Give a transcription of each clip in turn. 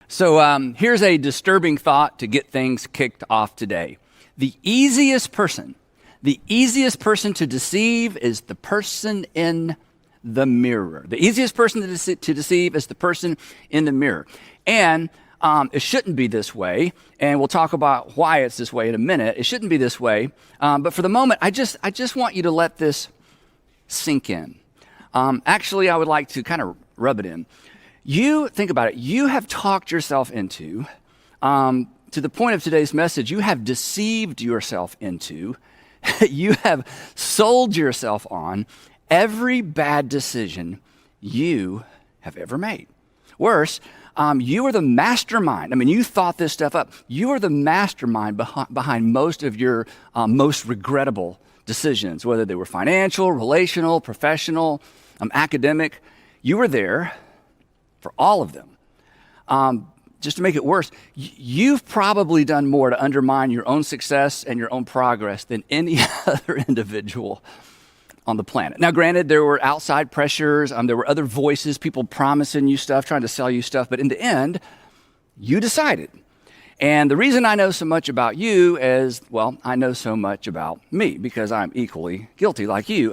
Here's a disturbing thought to get things kicked off today. The easiest person to deceive is the person in the mirror. The easiest person to deceive is the person in the mirror. And it shouldn't be this way, and we'll talk about why it's this way in a minute. It shouldn't be this way, but for the moment, I just want you to let this sink in. Actually, I would like to kind of rub it in. You, think about it, you have talked yourself into, to the point of today's message, you have deceived yourself into, you have sold yourself on every bad decision you have ever made. Worse, you are the mastermind. I mean, you thought this stuff up. You are the mastermind behind most of your most regrettable decisions, whether they were financial, relational, professional, academic. You were there for all of them. Just to make it worse, you've probably done more to undermine your own success and your own progress than any other individual on the planet. Now, granted, there were outside pressures, there were other voices, people promising you stuff, trying to sell you stuff, but in the end, you decided. And the reason I know so much about you is, well, I know so much about me because I'm equally guilty like you.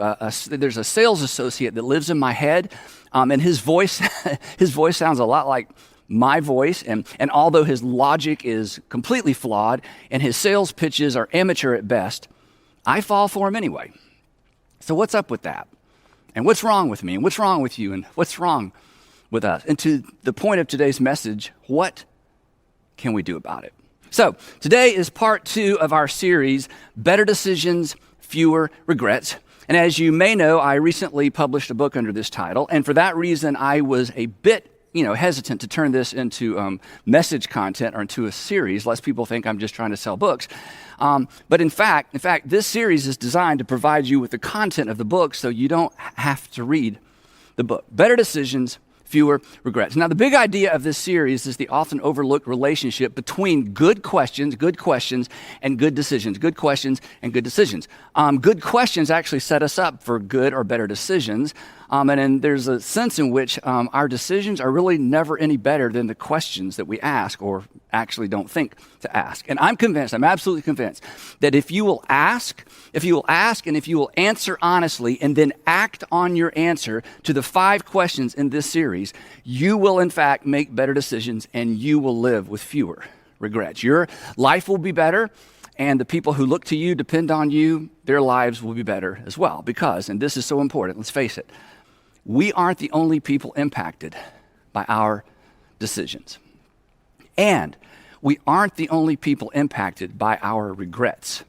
There's a sales associate that lives in my head, and his voice sounds a lot like my voice, and although his logic is completely flawed and his sales pitches are amateur at best, I fall for him anyway. So what's up with that? And what's wrong with me? And what's wrong with you? And what's wrong with us? And to the point of today's message, what can we do about it? So today is part 2 of our series, Better Decisions, Fewer Regrets. And as you may know, I recently published a book under this title. And for that reason, I was a bit hesitant to turn this into message content or into a series, lest people think I'm just trying to sell books. But in fact, this series is designed to provide you with the content of the book so you don't have to read the book. Better Decisions, Fewer Regrets. Now, the big idea of this series is the often overlooked relationship between good questions, and good decisions. Good questions and good decisions. Good questions actually set us up for good or better decisions. And then there's a sense in which our decisions are really never any better than the questions that we ask or actually don't think to ask. And I'm absolutely convinced that if you will ask and if you will answer honestly and then act on your answer to the 5 questions in this series, you will in fact make better decisions and you will live with fewer regrets. Your life will be better, and the people who look to you, depend on you, their lives will be better as well. Because, and this is so important, let's face it, we aren't the only people impacted by our decisions. And we aren't the only people impacted by our regrets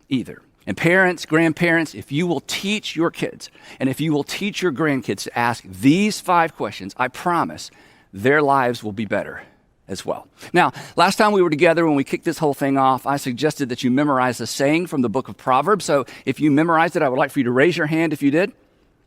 either. And parents, grandparents, if you will teach your kids and if you will teach your grandkids to ask these 5 questions, I promise their lives will be better as well. Now, last time we were together when we kicked this whole thing off, I suggested that you memorize a saying from the book of Proverbs. So if you memorized it, I would like for you to raise your hand if you did.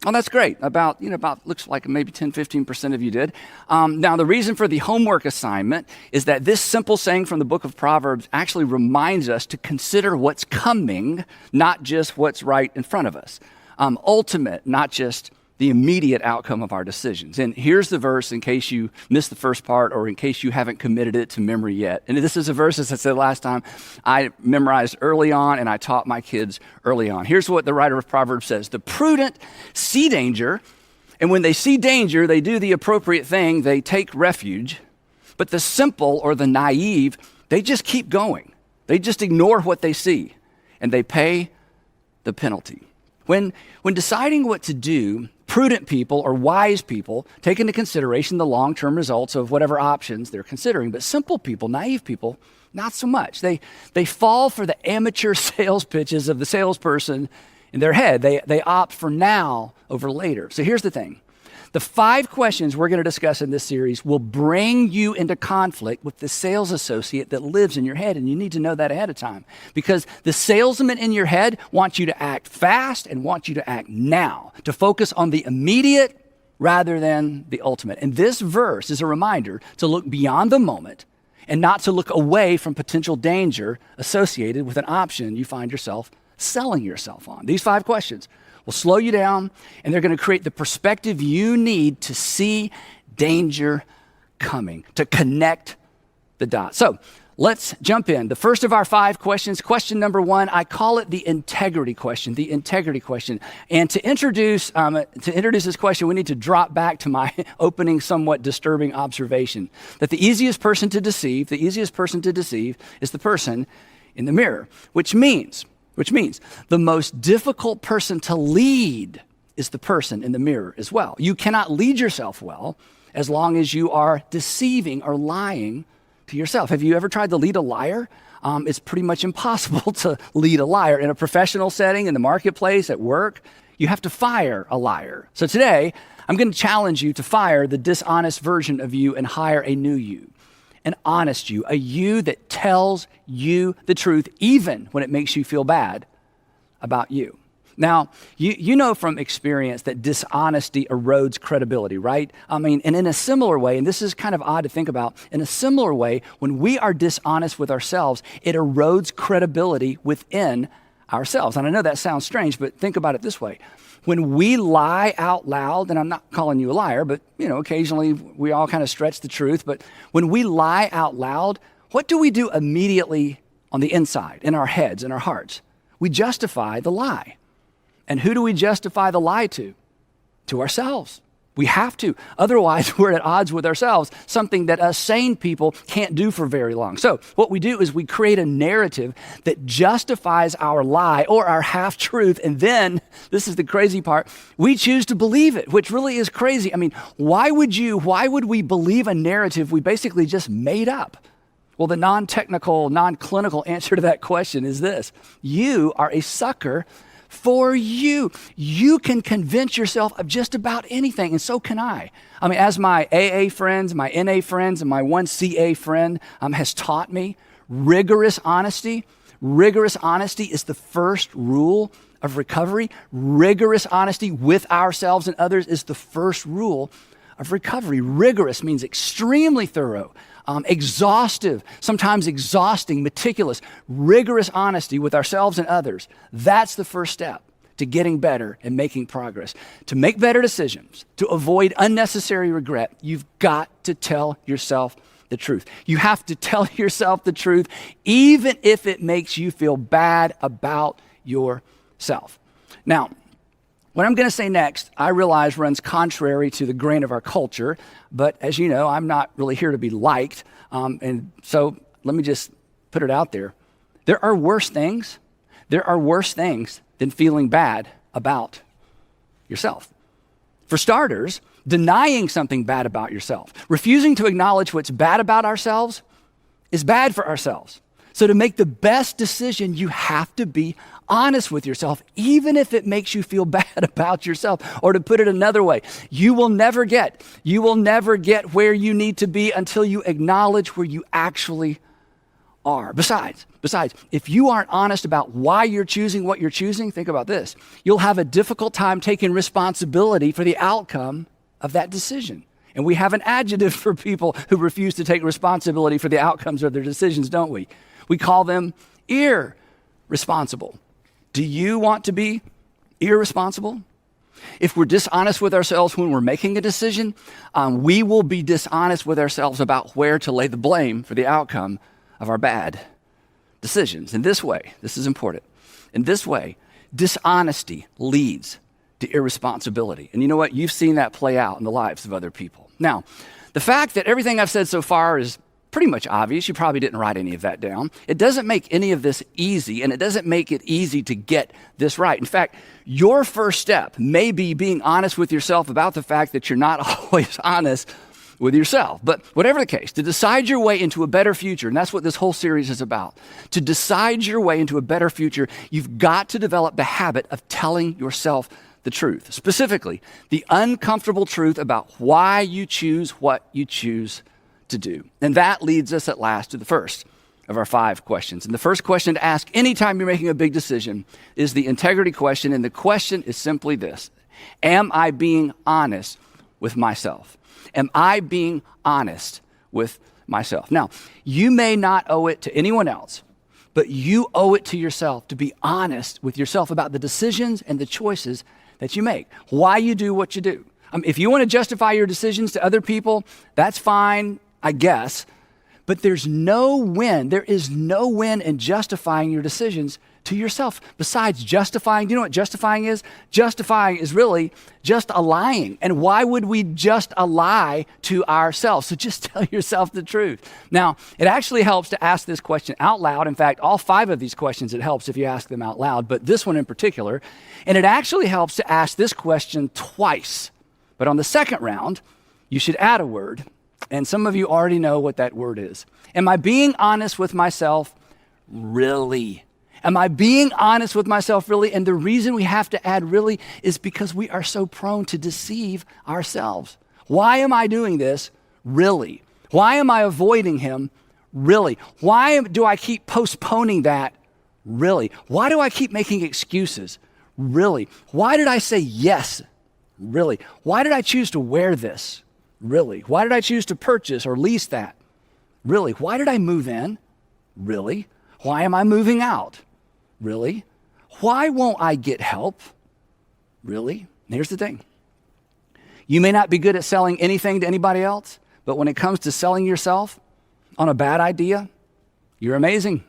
Oh, that's great. About looks like maybe 10, 15% of you did. Now, the reason for the homework assignment is that this simple saying from the book of Proverbs actually reminds us to consider what's coming, not just what's right in front of us. Ultimate, not just the immediate outcome of our decisions. And here's the verse in case you missed the first part or in case you haven't committed it to memory yet. And this is a verse, as I said last time, I memorized early on and I taught my kids early on. Here's what the writer of Proverbs says. The prudent see danger, and when they see danger, they do the appropriate thing. They take refuge. But the simple or the naive, they just keep going. They just ignore what they see, and they pay the penalty. When deciding what to do, prudent people or wise people take into consideration the long-term results of whatever options they're considering. But simple people, naive people, not so much. They fall for the amateur sales pitches of the salesperson in their head. They opt for now over later. So here's the thing. The 5 questions we're going to discuss in this series will bring you into conflict with the sales associate that lives in your head, and you need to know that ahead of time because the salesman in your head wants you to act fast and wants you to act now, to focus on the immediate rather than the ultimate. And this verse is a reminder to look beyond the moment and not to look away from potential danger associated with an option you find yourself selling yourself on. These 5 questions will slow you down, and they're going to create the perspective you need to see danger coming, to connect the dot. So let's jump in. The first of our 5 questions, question number 1, I call it the integrity question, the integrity question. And to introduce this question, we need to drop back to my opening, somewhat disturbing observation that the easiest person to deceive is the person in the mirror, which means the most difficult person to lead is the person in the mirror as well. You cannot lead yourself well as long as you are deceiving or lying to yourself. Have you ever tried to lead a liar? It's pretty much impossible to lead a liar in a professional setting, in the marketplace, at work. You have to fire a liar. So today, I'm going to challenge you to fire the dishonest version of you and hire a new you, an honest you, a you that tells you the truth, even when it makes you feel bad about you. Now, you know from experience that dishonesty erodes credibility, right? I mean, and in a similar way, and this is kind of odd to think about, in a similar way, when we are dishonest with ourselves, it erodes credibility within ourselves. And I know that sounds strange, but think about it this way. When we lie out loud, and I'm not calling you a liar, but occasionally we all kind of stretch the truth, but when we lie out loud, what do we do immediately on the inside, in our heads, in our hearts? We justify the lie. And who do we justify the lie to? To ourselves. We have to. Otherwise, we're at odds with ourselves, something that us sane people can't do for very long. So what we do is we create a narrative that justifies our lie or our half-truth, and then, this is the crazy part, we choose to believe it, which really is crazy. I mean, why would we believe a narrative we basically just made up? Well, the non-technical, non-clinical answer to that question is this. You are a sucker for you. You can convince yourself of just about anything, and so can I. I mean, as my AA friends, my NA friends, and my one CA friend has taught me, rigorous honesty is the first rule of recovery. Rigorous honesty with ourselves and others is the first rule of recovery. Rigorous means extremely thorough, exhaustive, sometimes exhausting, meticulous, rigorous honesty with ourselves and others. That's the first step to getting better and making progress. To make better decisions, to avoid unnecessary regret, you've got to tell yourself the truth. You have to tell yourself the truth, even if it makes you feel bad about yourself. Now, what I'm going to say next, I realize runs contrary to the grain of our culture, but as you know, I'm not really here to be liked, and so let me just put it out there. There are worse things than feeling bad about yourself. For starters, denying something bad about yourself, refusing to acknowledge what's bad about ourselves is bad for ourselves. So to make the best decision, you have to be honest with yourself, even if it makes you feel bad about yourself. Or to put it another way, you will never get where you need to be until you acknowledge where you actually are. Besides, if you aren't honest about why you're choosing what you're choosing, think about this. You'll have a difficult time taking responsibility for the outcome of that decision. And we have an adjective for people who refuse to take responsibility for the outcomes of their decisions, don't we? We call them irresponsible. Do you want to be irresponsible? If we're dishonest with ourselves when we're making a decision, we will be dishonest with ourselves about where to lay the blame for the outcome of our bad decisions. In this way, this is important. In this way, dishonesty leads to irresponsibility. And you know what? You've seen that play out in the lives of other people. Now, the fact that everything I've said so far is pretty much obvious. You probably didn't write any of that down. It doesn't make any of this easy, and it doesn't make it easy to get this right. In fact, your first step may be being honest with yourself about the fact that you're not always honest with yourself. But whatever the case, to decide your way into a better future, and that's what this whole series is about, to decide your way into a better future, you've got to develop the habit of telling yourself the truth. Specifically, the uncomfortable truth about why you choose what you choose to do. And that leads us at last to the first of our 5 questions. And the first question to ask anytime you're making a big decision is the integrity question. And the question is simply this: am I being honest with myself? Am I being honest with myself? Now, you may not owe it to anyone else, but you owe it to yourself to be honest with yourself about the decisions and the choices that you make, why you do what you do. If you want to justify your decisions to other people, that's fine, I guess, But there's no win. There is no win in justifying your decisions to yourself. Besides justifying, do you know what justifying is? Justifying is really just a lying. And why would we just a lie to ourselves? So just tell yourself the truth. Now, it actually helps to ask this question out loud. In fact, all 5 of these questions, it helps if you ask them out loud, but this one in particular. And it actually helps to ask this question twice. But on the second round, you should add a word. And some of you already know what that word is. Am I being honest with myself? Really? Am I being honest with myself, really? And the reason we have to add really is because we are so prone to deceive ourselves. Why am I doing this? Really? Why am I avoiding him? Really? Why do I keep postponing that? Really? Why do I keep making excuses? Really? Why did I say yes? Really? Why did I choose to wear this? Really? Why did I choose to purchase or lease that? Really? Why did I move in? Really? Why am I moving out? Really? Why won't I get help? Really? And here's the thing. You may not be good at selling anything to anybody else, but when it comes to selling yourself on a bad idea, you're amazing.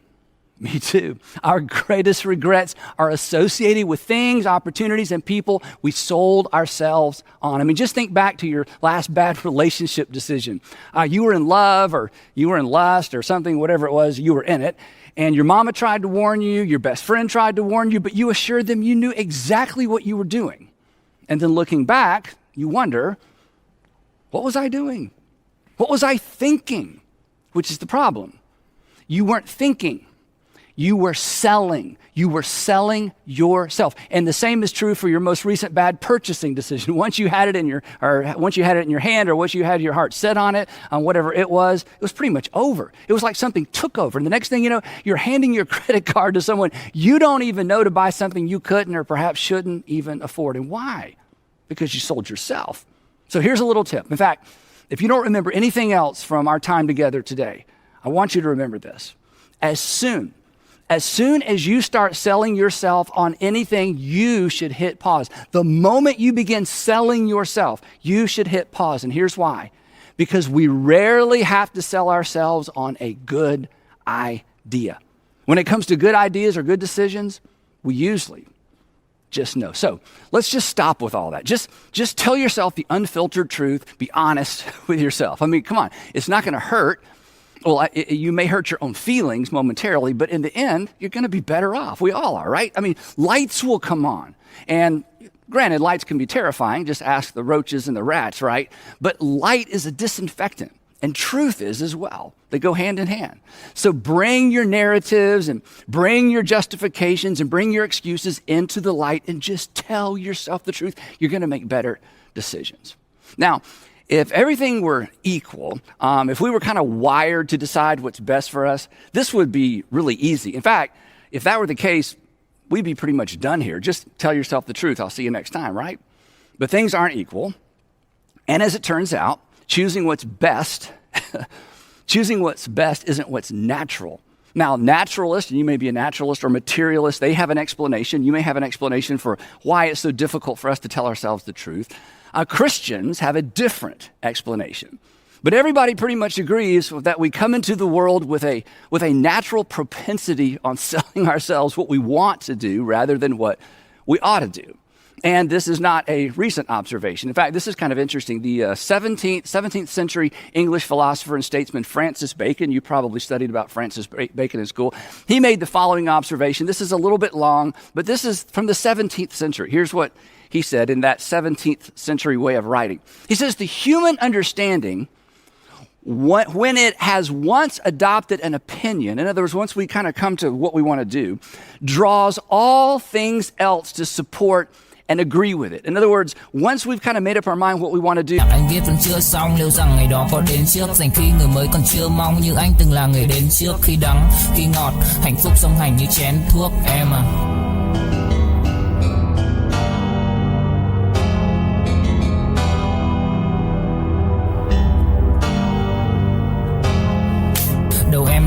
Me too. Our greatest regrets are associated with things, opportunities, and people we sold ourselves on. I mean, just think back to your last bad relationship decision. You were in love or you were in lust or something, whatever it was, you were in it. And your mama tried to warn you, your best friend tried to warn you, but you assured them you knew exactly what you were doing. And then looking back, you wonder, what was I doing? What was I thinking? Which is the problem. You weren't thinking. You were selling. You were selling yourself. And the same is true for your most recent bad purchasing decision. Once you had it in your hand, or once you had your heart set on it, on whatever it was pretty much over. It was like something took over. And the next thing you know, you're handing your credit card to someone you don't even know to buy something you couldn't or perhaps shouldn't even afford. And why? Because you sold yourself. So here's a little tip. In fact, if you don't remember anything else from our time together today, I want you to remember this. As soon as you start selling yourself on anything, you should hit pause. The moment you begin selling yourself, you should hit pause. And here's why. Because we rarely have to sell ourselves on a good idea. When it comes to good ideas or good decisions, we usually just know. So let's just stop with all that. Just tell yourself the unfiltered truth. Be honest with yourself. I mean, come on. It's not going to hurt. Well, you may hurt your own feelings momentarily, but in the end, you're going to be better off. We all are, right? I mean, lights will come on. And granted, lights can be terrifying. Just ask the roaches and the rats, right? But light is a disinfectant, and truth is as well. They go hand in hand. So bring your narratives and bring your justifications and bring your excuses into the light and just tell yourself the truth. You're going to make better decisions. Now, if everything were equal, if we were kind of wired to decide what's best for us, this would be really easy. In fact, if that were the case, we'd be pretty much done here. Just tell yourself the truth. I'll see you next time, right? But things aren't equal. And as it turns out, choosing what's best isn't what's natural. Now, naturalists, and you may be a naturalist or materialist, they have an explanation. You may have an explanation for why it's so difficult for us to tell ourselves the truth. Christians have a different explanation. But everybody pretty much agrees that we come into the world with a natural propensity on selling ourselves what we want to do rather than what we ought to do. And this is not a recent observation. In fact, this is kind of interesting. The 17th century English philosopher and statesman Francis Bacon, you probably studied about Francis Bacon in school, he made the following observation. This is a little bit long, but this is from the 17th century. Here's what he said in that 17th century way of writing. He says, the human understanding, when it has once adopted an opinion, in other words, once we kind of come to what we want to do, draws all things else to support and agree with it. In other words, once we've kind of made up our mind what we want to do. Anh viết vẫn chưa xong, liệu rằng ngày đó có đến trước, dành khi người mới còn chưa mong như anh từng là người đến trước, khi đắng, khi ngọt, hạnh phúc song hành như chén thuốc em à.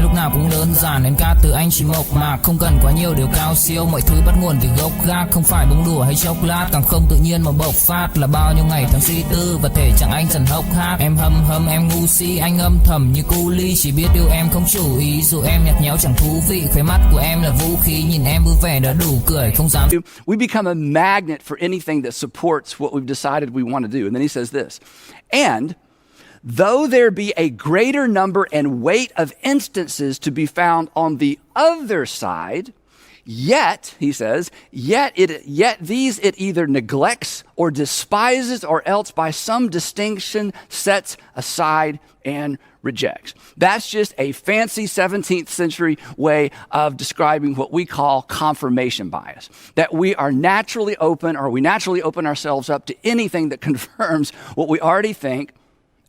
lúc nào cũng đơn giản, nên ca từ anh chỉ mộc mạc, không cần quá nhiều điều cao siêu. Mọi thứ bắt nguồn từ gốc gác, không phải bông đùa hay chốc lát, càng không tự nhiên mà bộc phát. Là bao nhiêu ngày tháng suy tư và thể chẳng anh dần hốc hác. Em hâm em ngu si, anh âm thầm như cu ly, chỉ biết yêu em không chủ ý, dù em nhạt nhẽo chẳng thú vị. Khóe mắt của em là vũ khí, nhìn em vui vẻ đã đủ cười, không dám. We become a magnet for anything that supports what we've decided we want to do. And then he says this, and though there be a greater number and weight of instances to be found on the other side, yet, he says, yet these it either neglects or despises, or else by some distinction sets aside and rejects. That's just a fancy 17th century way of describing what we call confirmation bias. That we are naturally open, or we naturally open ourselves up to anything that confirms what we already think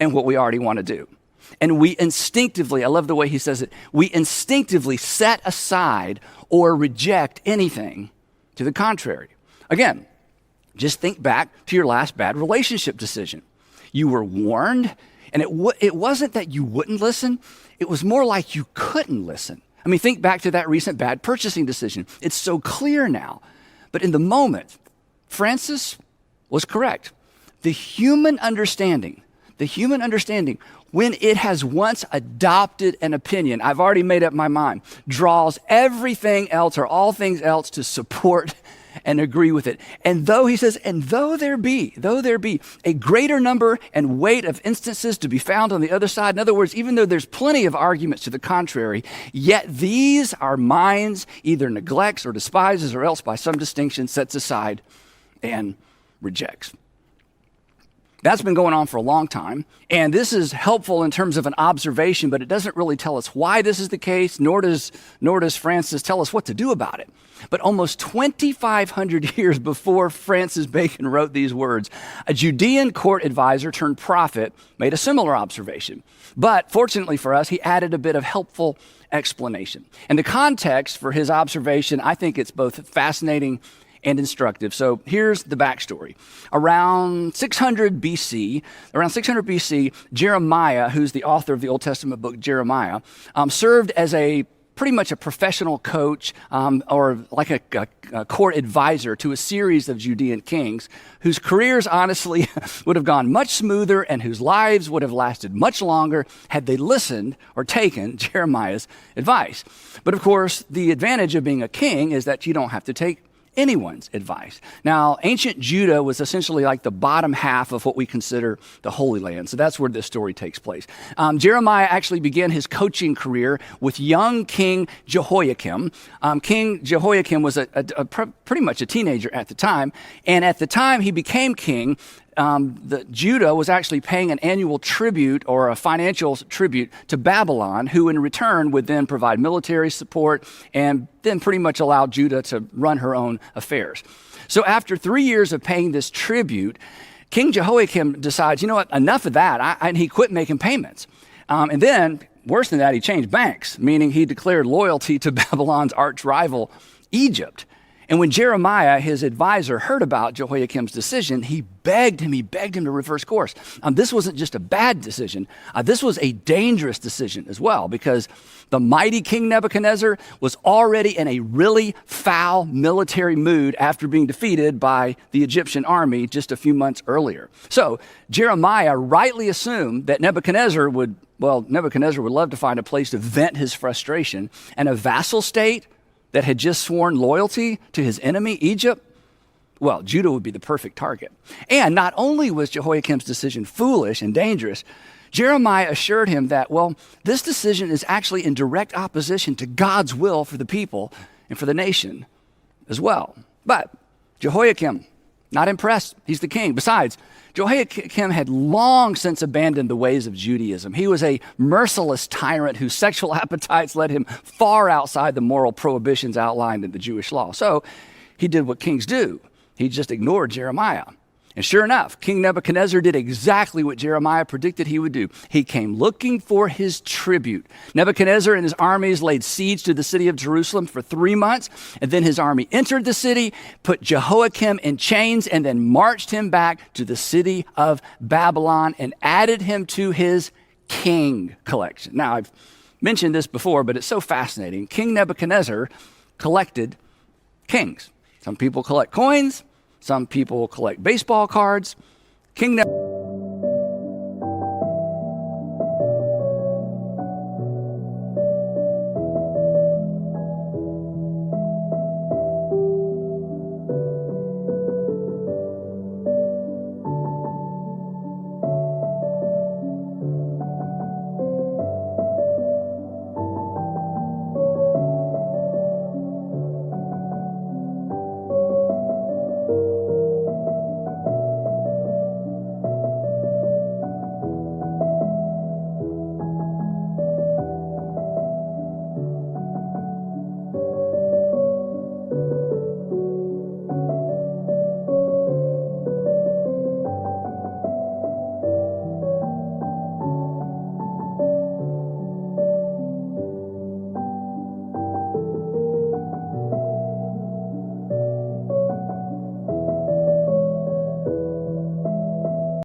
and what we already want to do. And we instinctively, I love the way he says it, we instinctively set aside or reject anything to the contrary. Again, just think back to your last bad relationship decision. You were warned, and it wasn't that you wouldn't listen, it was more like you couldn't listen. I mean, think back to that recent bad purchasing decision. It's so clear now. But in the moment, Francis was correct. The human understanding, when it has once adopted an opinion, I've already made up my mind, draws everything else or all things else to support and agree with it. And though, he says, and though there be a greater number and weight of instances to be found on the other side, in other words, even though there's plenty of arguments to the contrary, yet these our minds either neglects or despises, or else by some distinction sets aside and rejects. That's been going on for a long time, and this is helpful in terms of an observation, but it doesn't really tell us why this is the case, nor does Francis tell us what to do about it. But almost 2,500 years before Francis Bacon wrote these words, a Judean court advisor turned prophet made a similar observation. But fortunately for us, he added a bit of helpful explanation. And the context for his observation, I think it's both fascinating and instructive. So here's the backstory. Around 600 BC, Jeremiah, who's the author of the Old Testament book Jeremiah, served as pretty much a professional coach or like a court advisor to a series of Judean kings whose careers honestly would have gone much smoother and whose lives would have lasted much longer had they listened or taken Jeremiah's advice. But of course, the advantage of being a king is that you don't have to take anyone's advice. Now, ancient Judah was essentially like the bottom half of what we consider the Holy Land. So that's where this story takes place. Jeremiah actually began his coaching career with young King Jehoiakim. King Jehoiakim was pretty much a teenager at the time. And at the time he became king, Judah was actually paying an annual tribute or a financial tribute to Babylon, who in return would then provide military support and then pretty much allowed Judah to run her own affairs. So after 3 years of paying this tribute, King Jehoiakim decides, you know what, enough of that, and he quit making payments. And then, worse than that, he changed banks, meaning he declared loyalty to Babylon's arch rival, Egypt. And when Jeremiah, his advisor, heard about Jehoiakim's decision, he begged him to reverse course. This wasn't just a bad decision. This was a dangerous decision as well, because the mighty King Nebuchadnezzar was already in a really foul military mood after being defeated by the Egyptian army just a few months earlier. So Jeremiah rightly assumed that Nebuchadnezzar would love to find a place to vent his frustration, and a vassal state that had just sworn loyalty to his enemy, Egypt, well, Judah would be the perfect target. And not only was Jehoiakim's decision foolish and dangerous, Jeremiah assured him that, well, this decision is actually in direct opposition to God's will for the people and for the nation as well. But Jehoiakim, not impressed. He's the king. Besides, Jehoiakim had long since abandoned the ways of Judaism. He was a merciless tyrant whose sexual appetites led him far outside the moral prohibitions outlined in the Jewish law. So he did what kings do. He just ignored Jeremiah. And sure enough, King Nebuchadnezzar did exactly what Jeremiah predicted he would do. He came looking for his tribute. Nebuchadnezzar and his armies laid siege to the city of Jerusalem for 3 months, and then his army entered the city, put Jehoiakim in chains, and then marched him back to the city of Babylon and added him to his king collection. Now, I've mentioned this before, but it's so fascinating. King Nebuchadnezzar collected kings. Some people collect coins. Some people collect baseball cards. King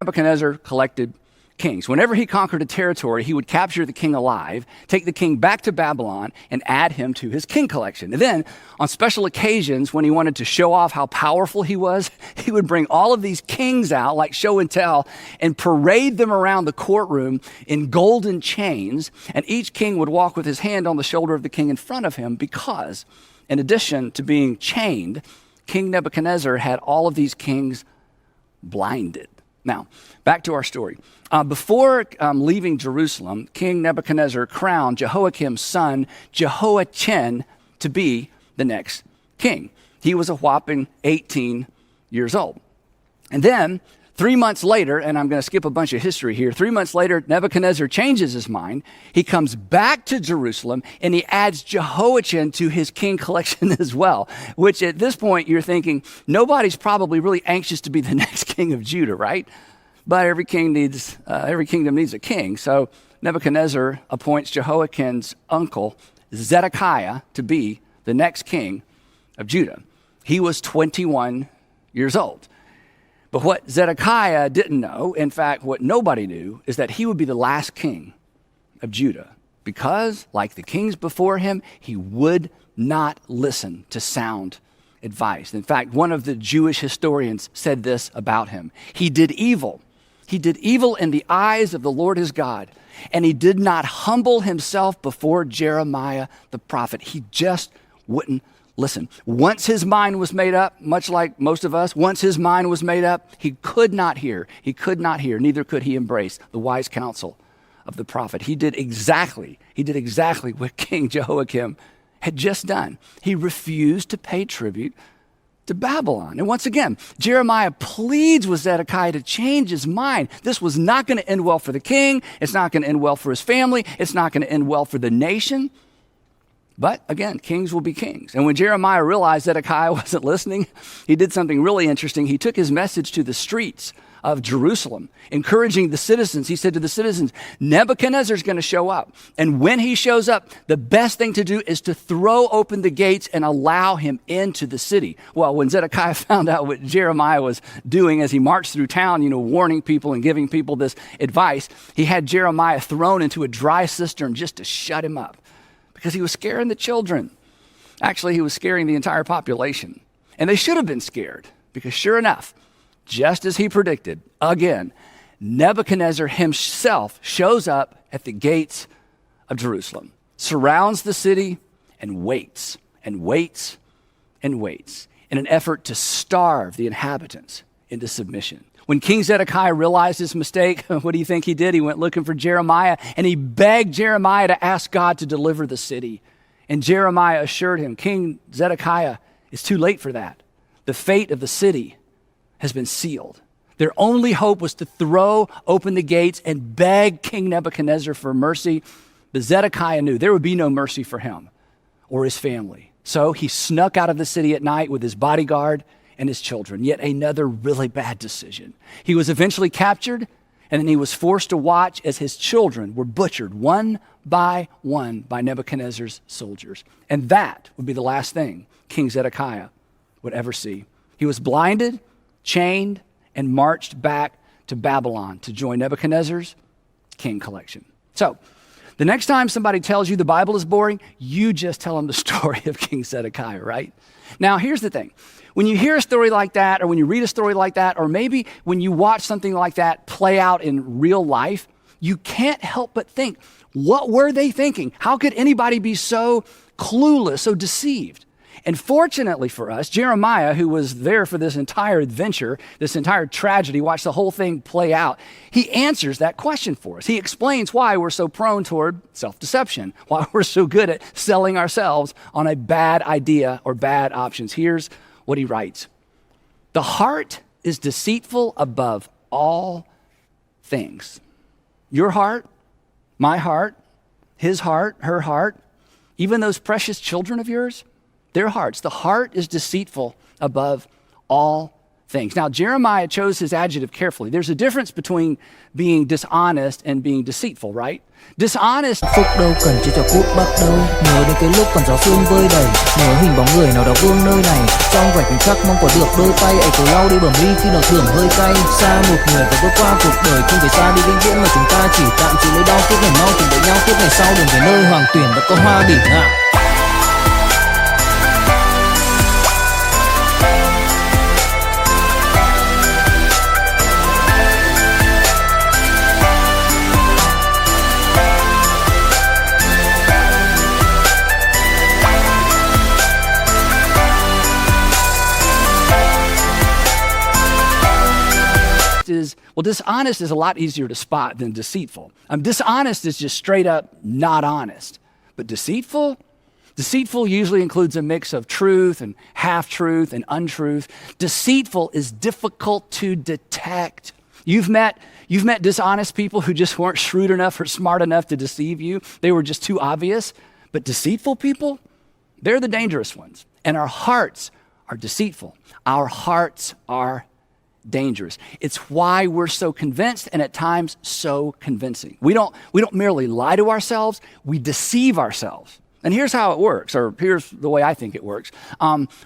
Nebuchadnezzar collected kings. Whenever he conquered a territory, he would capture the king alive, take the king back to Babylon, and add him to his king collection. And then, on special occasions, when he wanted to show off how powerful he was, he would bring all of these kings out, like show and tell, and parade them around the courtroom in golden chains. And each king would walk with his hand on the shoulder of the king in front of him because, in addition to being chained, King Nebuchadnezzar had all of these kings blinded. Now, back to our story. Before leaving Jerusalem, King Nebuchadnezzar crowned Jehoiakim's son, Jehoiachin, to be the next king. He was a whopping 18 years old. And then, 3 months later, and I'm going to skip a bunch of history here, 3 months later, Nebuchadnezzar changes his mind. He comes back to Jerusalem, and he adds Jehoiachin to his king collection as well, which at this point, you're thinking, nobody's probably really anxious to be the next king of Judah, right? But every kingdom needs a king. So Nebuchadnezzar appoints Jehoiachin's uncle, Zedekiah, to be the next king of Judah. He was 21 years old. But what Zedekiah didn't know, in fact, what nobody knew, is that he would be the last king of Judah because, like the kings before him, he would not listen to sound advice. In fact, one of the Jewish historians said this about him. He did evil. He did evil in the eyes of the Lord his God, and he did not humble himself before Jeremiah the prophet. He just wouldn't listen. Once his mind was made up, much like most of us, once his mind was made up, he could not hear. He could not hear, neither could he embrace the wise counsel of the prophet. He did exactly what King Jehoiakim had just done. He refused to pay tribute to Babylon. And once again, Jeremiah pleads with Zedekiah to change his mind. This was not going to end well for the king. It's not going to end well for his family. It's not going to end well for the nation. But again, kings will be kings. And when Jeremiah realized Zedekiah wasn't listening, he did something really interesting. He took his message to the streets of Jerusalem, encouraging the citizens. He said to the citizens, Nebuchadnezzar's going to show up. And when he shows up, the best thing to do is to throw open the gates and allow him into the city. Well, when Zedekiah found out what Jeremiah was doing as he marched through town, warning people and giving people this advice, he had Jeremiah thrown into a dry cistern just to shut him up, because he was scaring the children. Actually, he was scaring the entire population. And they should have been scared, because sure enough, just as he predicted, again, Nebuchadnezzar himself shows up at the gates of Jerusalem, surrounds the city, and waits, and waits, and waits in an effort to starve the inhabitants into submission. When King Zedekiah realized his mistake, what do you think he did? He went looking for Jeremiah, and he begged Jeremiah to ask God to deliver the city. And Jeremiah assured him, King Zedekiah, it's too late for that. The fate of the city has been sealed. Their only hope was to throw open the gates and beg King Nebuchadnezzar for mercy. But Zedekiah knew there would be no mercy for him or his family. So he snuck out of the city at night with his bodyguard and his children. Yet another really bad decision. He was eventually captured, and then he was forced to watch as his children were butchered one by Nebuchadnezzar's soldiers. And that would be the last thing King Zedekiah would ever see. He was blinded, chained, and marched back to Babylon to join Nebuchadnezzar's king collection. So The next time somebody tells you the Bible is boring, you just tell them the story of King Zedekiah, right? Now, here's the thing. When you hear a story like that, or when you read a story like that, or maybe when you watch something like that play out in real life, you can't help but think, what were they thinking? How could anybody be so clueless, so deceived? And fortunately for us, Jeremiah, who was there for this entire adventure, this entire tragedy, watched the whole thing play out, he answers that question for us. He explains why we're so prone toward self-deception, why we're so good at selling ourselves on a bad idea or bad options. Here's what he writes. The heart is deceitful above all things. Your heart, my heart, his heart, her heart, even those precious children of yours, their hearts. The heart is deceitful above all things. Now, Jeremiah chose his adjective carefully. There's a difference between being dishonest and being deceitful, right? Dishonest. Phúc đâu cần chỉ cho phút bắt đầu. Nhớ đến cái lúc còn gió sương vơi đầy. Nhớ hình bóng người nào đó vương nơi này. Trong vài khoảnh khắc mong có được đôi tay. Ấy cầu lau đi bẩm ly khi nào thưởng hơi cay. Xa một người và vượt qua cuộc đời. Không phải xa đi vĩnh viễn mà chúng ta chỉ tạm chịu lấy đau. Kiếp này mau tìm đợi nhau. Kiếp này sau đường về nơi hoàng tuyển đã có hoa đỉnh hạ. Dishonest is a lot easier to spot than deceitful. Dishonest is just straight up not honest. But deceitful usually includes a mix of truth and half-truth and untruth. Deceitful is difficult to detect. You've met dishonest people who just weren't shrewd enough or smart enough to deceive you. They were just too obvious. But deceitful people, they're the dangerous ones. And our hearts are deceitful. Our hearts are dangerous. It's why we're so convinced and at times so convincing. We don't merely lie to ourselves, we deceive ourselves. And here's how it works, or here's the way I think it works.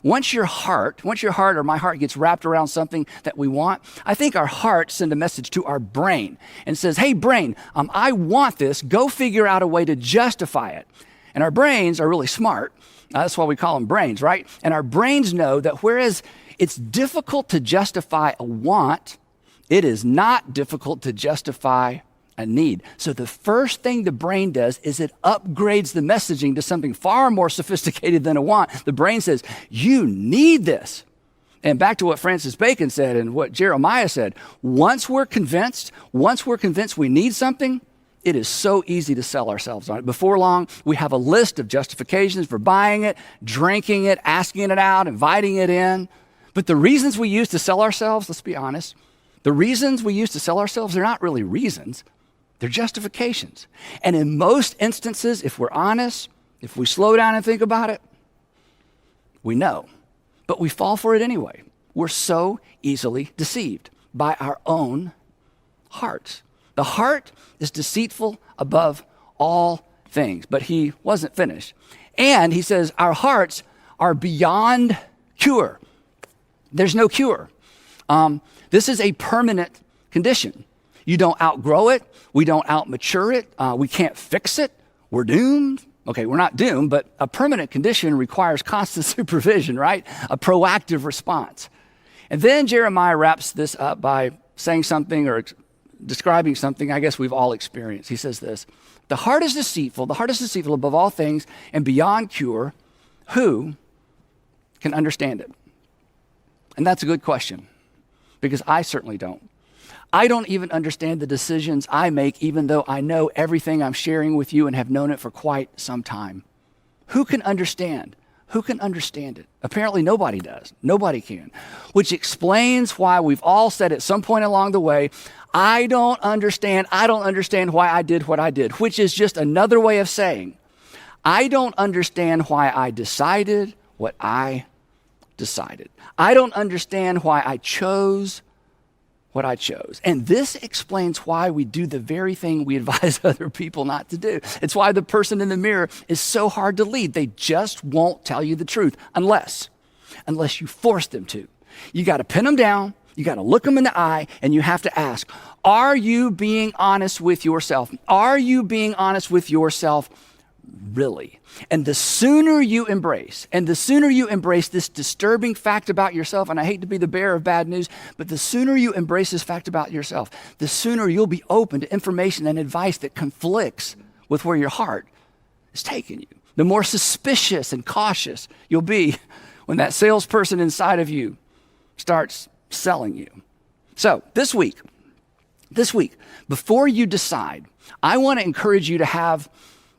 Once your heart or my heart gets wrapped around something that we want, I think our heart sends a message to our brain and says, hey brain, I want this, go figure out a way to justify it. And our brains are really smart. That's why we call them brains, right? And our brains know that whereas it's difficult to justify a want, it is not difficult to justify a need. So the first thing the brain does is it upgrades the messaging to something far more sophisticated than a want. The brain says, you need this. And back to what Francis Bacon said and what Jeremiah said, once we're convinced we need something, it is so easy to sell ourselves on it. Before long, we have a list of justifications for buying it, drinking it, asking it out, inviting it in. But the reasons we use to sell ourselves, let's be honest, the reasons we use to sell ourselves, they're not really reasons. They're justifications. And in most instances, if we're honest, if we slow down and think about it, we know. But we fall for it anyway. We're so easily deceived by our own hearts. The heart is deceitful above all things. But he wasn't finished. And he says, our hearts are beyond cure. There's no cure. This is a permanent condition. You don't outgrow it. We don't outmature it. We can't fix it. We're doomed. Okay, we're not doomed, but a permanent condition requires constant supervision, right? A proactive response. And then Jeremiah wraps this up by saying something or describing something I guess we've all experienced. He says this, the heart is deceitful above all things and beyond cure. Who can understand it? And that's a good question, because I certainly don't. I don't even understand the decisions I make, even though I know everything I'm sharing with you and have known it for quite some time. Who can understand? Who can understand it? Apparently nobody does. Nobody can. Which explains why we've all said at some point along the way, I don't understand why I did what I did, which is just another way of saying, I don't understand why I decided what I decided. I don't understand why I chose what I chose. And this explains why we do the very thing we advise other people not to do. It's why the person in the mirror is so hard to lead. They just won't tell you the truth unless you force them to. You got to pin them down. You got to look them in the eye and you have to ask, are you being honest with yourself? Are you being honest with yourself really? And the sooner you embrace this disturbing fact about yourself, and I hate to be the bearer of bad news, but the sooner you embrace this fact about yourself, the sooner you'll be open to information and advice that conflicts with where your heart is taking you. The more suspicious and cautious you'll be when that salesperson inside of you starts selling you. So this week, before you decide, I want to encourage you to have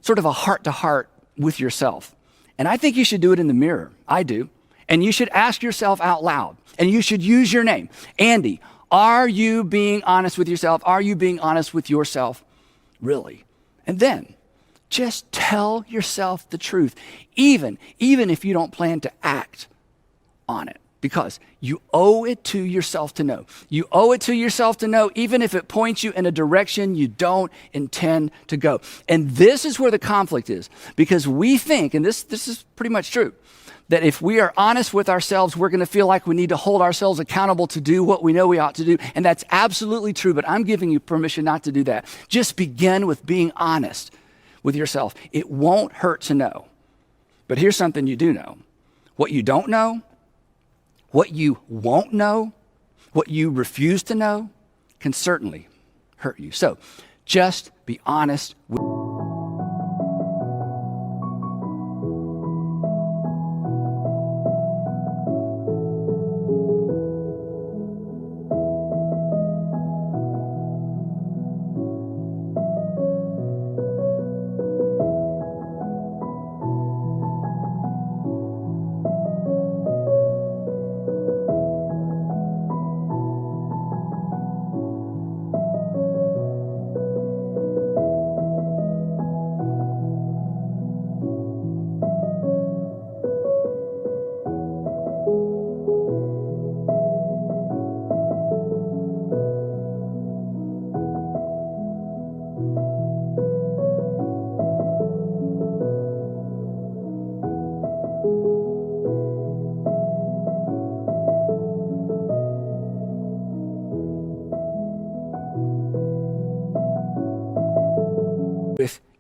sort of a heart-to-heart with yourself. And I think you should do it in the mirror. I do. And you should ask yourself out loud. And you should use your name. Andy, are you being honest with yourself? Are you being honest with yourself? Really? And then just tell yourself the truth, even if you don't plan to act on it. Because you owe it to yourself to know. You owe it to yourself to know, even if it points you in a direction you don't intend to go. And this is where the conflict is. Because we think, and this is pretty much true, that if we are honest with ourselves, we're going to feel like we need to hold ourselves accountable to do what we know we ought to do. And that's absolutely true, but I'm giving you permission not to do that. Just begin with being honest with yourself. It won't hurt to know. But here's something you do know. What you don't know, what you won't know, what you refuse to know, can certainly hurt you. So just be honest with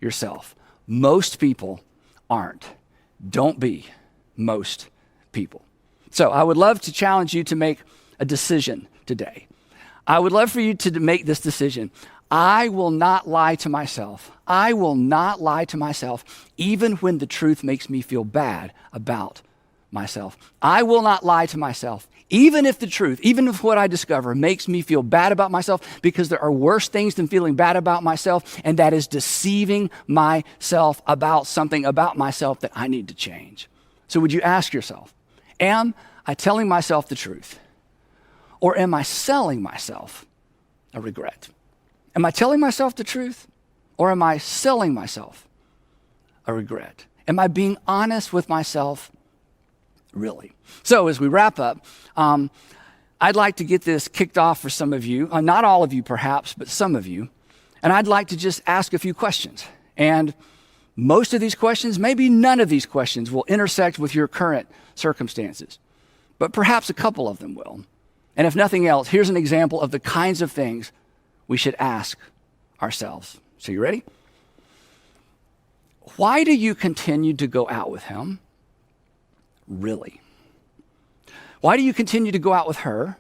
yourself. Most people aren't. Don't be most people. So I would love to challenge you to make a decision today. I would love for you to make this decision. I will not lie to myself. I will not lie to myself, even when the truth makes me feel bad about myself. I will not lie to myself, even if the truth, even if what I discover makes me feel bad about myself, because there are worse things than feeling bad about myself, and that is deceiving myself about something about myself that I need to change. So would you ask yourself, am I telling myself the truth? Or am I selling myself a regret? Am I telling myself the truth? Or am I selling myself a regret? Am I being honest with myself really? So as we wrap up, I'd like to get this kicked off for some of you, not all of you perhaps, but some of you. And I'd like to just ask a few questions. And most of these questions, maybe none of these questions will intersect with your current circumstances, but perhaps a couple of them will. And if nothing else, here's an example of the kinds of things we should ask ourselves. So you ready? Why do you continue to go out with him? Really? Why do you continue to go out with her?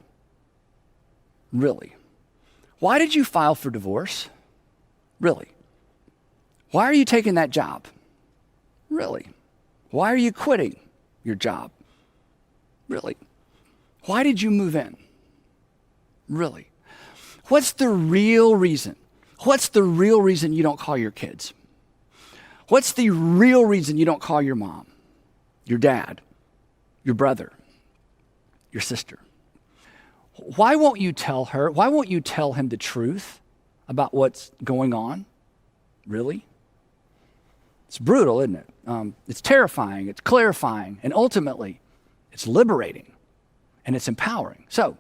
Really? Why did you file for divorce? Really? Why are you taking that job? Really? Why are you quitting your job? Really? Why did you move in? Really? What's the real reason? What's the real reason you don't call your kids? What's the real reason you don't call your mom, your dad, your brother, your sister? Why won't you tell her? Why won't you tell him the truth about what's going on? Really? It's brutal, isn't it? It's terrifying, it's clarifying, and ultimately, it's liberating, and it's empowering. So,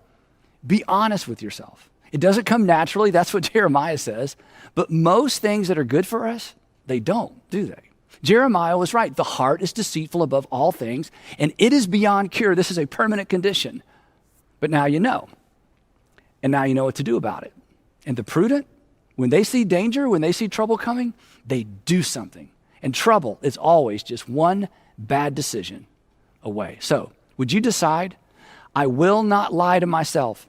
be honest with yourself. It doesn't come naturally, that's what Jeremiah says, but most things that are good for us, they don't, do they? Jeremiah was right. The heart is deceitful above all things, and it is beyond cure. This is a permanent condition. But now you know. And now you know what to do about it. And the prudent, when they see danger, when they see trouble coming, they do something. And trouble is always just one bad decision away. So, would you decide, I will not lie to myself,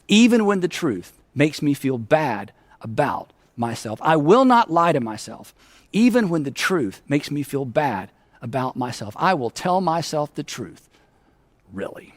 even when the truth makes me feel bad about myself. I will not lie to myself, even when the truth makes me feel bad about myself. I will tell myself the truth, really.